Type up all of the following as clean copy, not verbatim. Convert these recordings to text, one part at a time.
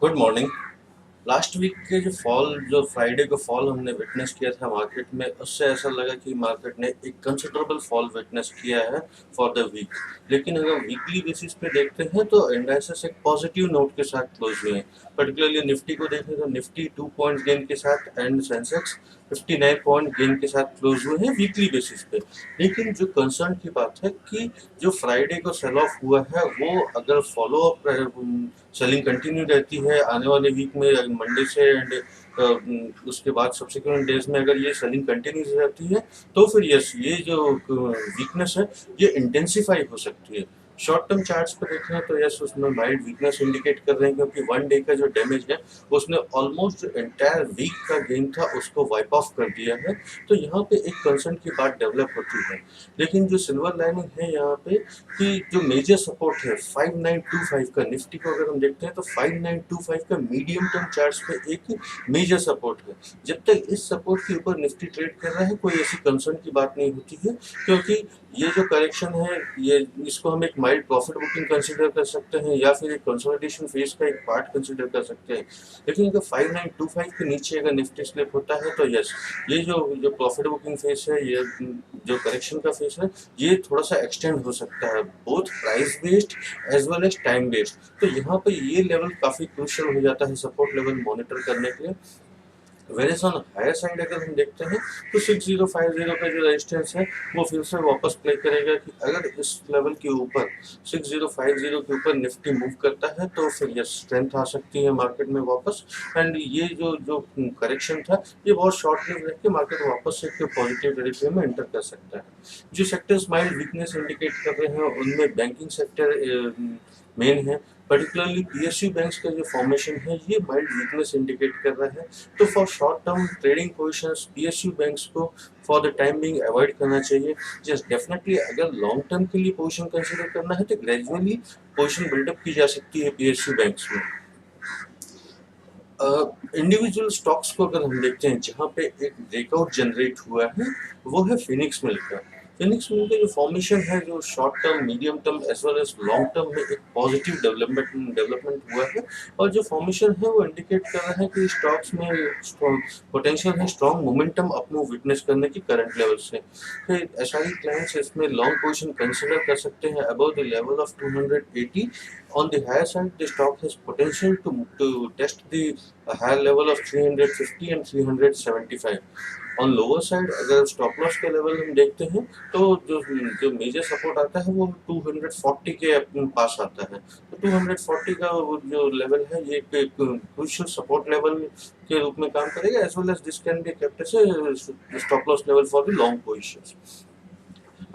Good morning. Last week के जो Friday को फॉल हमने विटनेस किया था मार्केट में, उससे ऐसा लगा कि मार्केट ने एक कंसिडरेबल फॉल विटनेस किया है फॉर द वीक। लेकिन अगर वीकली बेसिस पे देखते हैं तो इंडाइसेस एक पॉजिटिव नोट के साथ क्लोज हुए हैं। पर्टिकुलरली निफ्टी को देखें तो निफ्टी 2 पॉइंट गेन के साथ एंड सेंसेक्स 59 पॉइंट गेन के साथ क्लोज हुए हैं वीकली बेसिस पे। लेकिन जो कंसर्न की बात है कि जो फ्राइडे को सेल ऑफ हुआ है वो अगर फॉलो अप सेलिंग कंटिन्यू रहती है आने वाले वीक में मंडे से एंड उसके बाद सब्सिक्वेंट डेज में, अगर ये सेलिंग कंटिन्यू रहती है तो फिर यस, ये जो वीकनेस है ये इंटेंसिफाई हो सकती है। शॉर्ट टर्म चार्ट्स पर देखें तो यस, उसमें माइल्ड वीकनेस इंडिकेट कर रहे हैं क्योंकि वन डे का जो डैमेज है उसने ऑलमोस्ट एंटायर वीक का गेन था उसको वाइप ऑफ कर दिया है। तो यहाँ पे एक कंसर्न की बात डेवलप होती है। लेकिन जो सिल्वर लाइनिंग है यहाँ पे कि जो मेजर सपोर्ट है 5925 का, निफ्टी को अगर हम देखते हैं तो 5925 का मीडियम टर्म चार्ट्स पे एक मेजर सपोर्ट है। जब तक इस सपोर्ट के ऊपर निफ्टी ट्रेड कर रहा है कोई ऐसी कंसर्न की बात नहीं होती है, क्योंकि ये जो करेक्शन है ये इसको हम एक माइल्ड प्रॉफिट बुकिंग कंसीडर कर सकते हैं या फिर एक कंसोलिडेशन फेज का एक पार्ट कंसीडर कर सकते हैं। लेकिन अगर 5925 के नीचे अगर निफ्टी स्लिप होता है तो यस, ये जो जो प्रॉफिट बुकिंग फेज है, ये जो करेक्शन का फेज है, ये थोड़ा सा एक्सटेंड हो सकता है both price based as well as time based. तो यहाँ पे ये लेवल काफी क्रूशियल हो जाता है सपोर्ट लेवल मॉनिटर करने के लिए। वेरियस ऑन हायर साइड अगर हम देखते हैं तो 6050 का जो रेजिस्टेंस है वो फिर से वापस प्ले करेगा कि अगर इस लेवल के ऊपर 6050 के ऊपर निफ्टी मूव करता है तो फिर ये स्ट्रेंथ आ सकती है मार्केट में वापस। एंड ये जो जो करेक्शन था ये बहुत शॉर्ट लिव रह के मार्केट वापस से पॉजिटिव टेरिटरी में एंटर कर सकता है। जो सेक्टर्स माइल्ड वीकनेस इंडिकेट कर रहे हैं उनमें बैंकिंग सेक्टर मेन है। पर्टिकुलरली पीएसयू बैंक्स का जो फॉर्मेशन है ये माइल्ड वीकनेस इंडिकेट कर रहा है। तो for short term trading positions PSU banks को for the time being avoid करना चाहिए। जस्ट डेफिनेटली अगर लॉन्ग टर्म के लिए पोजीशन कंसीडर करना है तो ग्रेजुअली पोजीशन बिल्डअप की जा सकती है पीएसयू बैंक्स में। इंडिविजुअल स्टॉक्स को अगर हम देखते हैं जहाँ पे एक ब्रेकआउट जनरेट हुआ है वो है फिनिक्स मिल का। फिनिक्स मिल का जो फॉर्मेशन है जो short term medium term as well as long term में एक पॉजिटिव डेवलपमेंट हुआ है। और जो फॉर्मेशन है वो इंडिकेट कर रहा है कि स्टॉक्स में पोटेंशियल है स्ट्रॉन्ग मोमेंटम अपमूव विटनेस करने की करंट लेवल से। फिर एसआई क्लाइंट्स इसमें लॉन्ग पोजीशन कंसीडर कर सकते हैं above the level of 280। On the higher side, the stock has potential to test the higher level of 350 and 375. On lower side अगर stop loss के level हम देखते हैं तो जो जो मेजर सपोर्ट आता है वो 240 के पास आता है। तो 240 का वो जो लेवल है ये एक क्रूशियल सपोर्ट लेवल के रूप में काम करेगा as well as this can be kept as stop loss level for the long positions.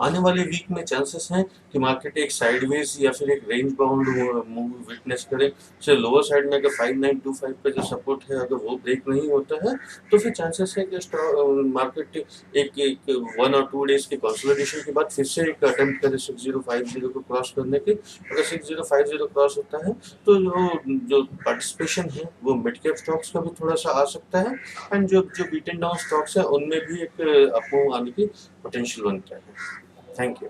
आने वाले वीक में चांसेस हैं कि मार्केट एक साइडवेज या फिर एक रेंज बाउंड मूव विटनेस करे। से लोअर साइड में अगर 5925 पे जो सपोर्ट है अगर वो ब्रेक नहीं होता है तो फिर चांसेस है कि मार्केट एक 1 और 2 डेज के कंसोलिडेशन के बाद फिर से एक अटेम्प्ट करे 6050 को क्रॉस करने की। अगर 6050 क्रॉस होता है तो जो पार्टिसिपेशन है वो मिड कैप स्टॉक्स का भी थोड़ा सा आ सकता है। एंड जो बीटन डाउन स्टॉक्स है उनमें भी एक अपमूव आने की पोटेंशियल बनता है। Thank you.